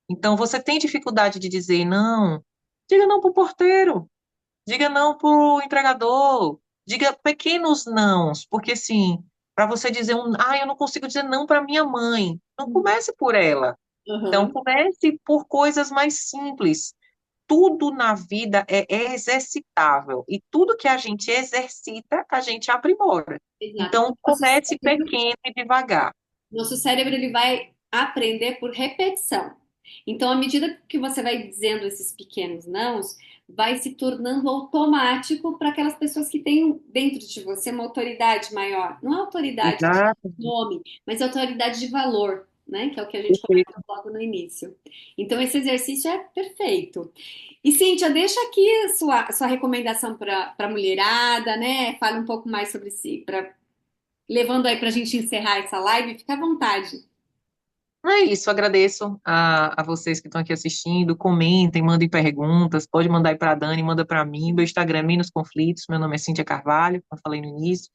Então, você tem dificuldade de dizer não? Diga não para o porteiro, diga não para o entregador, diga pequenos nãos, porque assim, para você dizer eu não consigo dizer não para minha mãe, não comece por ela. Então, Uhum. comece por coisas mais simples. Tudo na vida é exercitável e tudo que a gente exercita, a gente aprimora. Exato. Então, comece pequeno e devagar. Nosso cérebro ele vai aprender por repetição. Então, à medida que você vai dizendo esses pequenos nãos, vai se tornando automático para aquelas pessoas que têm dentro de você uma autoridade maior. Não é autoridade de Exato, nome, mas autoridade de valor, né? Que é o que a gente comentou perfeito. logo no início. Então, esse exercício é perfeito. E, Cíntia, deixa aqui a sua recomendação para a mulherada, né? Fala um pouco mais sobre si, levando aí para a gente encerrar essa live, fica à vontade. É isso, agradeço a vocês que estão aqui assistindo. Comentem, mandem perguntas. Pode mandar aí para a Dani, manda para mim. Meu Instagram é Menos Conflitos. Meu nome é Cíntia Carvalho, como eu falei no início.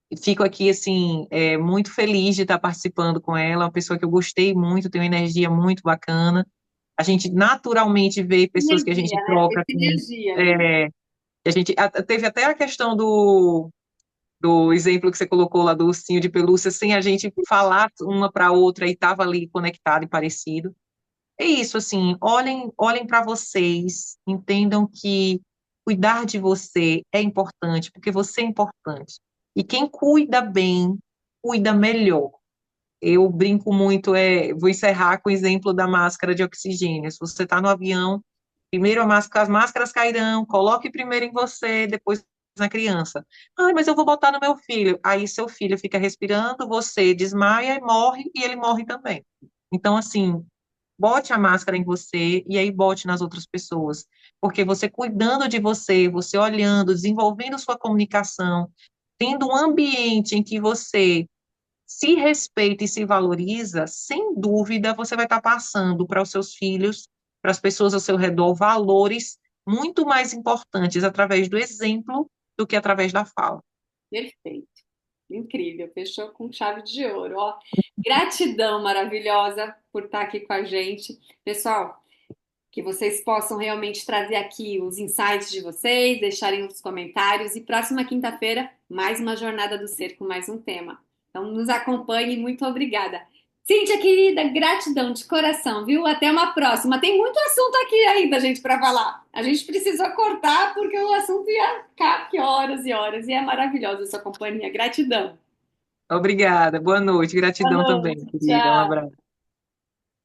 E fico aqui, assim, muito feliz de estar participando com ela. Uma pessoa que eu gostei muito, tem uma energia muito bacana. A gente naturalmente vê pessoas que a gente Energia, né? troca Essa com. energia ali. é, teve até a questão do exemplo que você colocou lá do ursinho de pelúcia, sem a gente falar uma para outra e estava ali conectado e parecido. É isso, assim, olhem para vocês, entendam que cuidar de você é importante, porque você é importante. E quem cuida bem, cuida melhor. Eu brinco muito, vou encerrar com o exemplo da máscara de oxigênio. Se você está no avião, primeiro as máscaras cairão, coloque primeiro em você, depois na criança. Ai, mas eu vou botar no meu filho. Aí seu filho fica respirando, você desmaia e morre, e ele morre também. Então, assim, bote a máscara em você e aí bote nas outras pessoas. Porque você cuidando de você, você olhando, desenvolvendo sua comunicação, tendo um ambiente em que você se respeita e se valoriza, sem dúvida você vai estar passando para os seus filhos, para as pessoas ao seu redor, valores muito mais importantes através do exemplo do que através da fala. Perfeito. Incrível. Fechou com chave de ouro. Ó, gratidão maravilhosa por estar aqui com a gente. Pessoal, que vocês possam realmente trazer aqui os insights de vocês, deixarem os comentários. E próxima quinta-feira, mais uma Jornada do Ser com mais um tema. Então, nos acompanhe. Muito obrigada. Cíntia, querida, gratidão de coração, viu? Até uma próxima. Tem muito assunto aqui ainda, gente, para falar. A gente precisou cortar porque o assunto ia ficar aqui horas e horas. E é maravilhosa a sua companhia. Gratidão. Obrigada, boa noite, Boa gratidão também, noite. querida, um Tchau. abraço.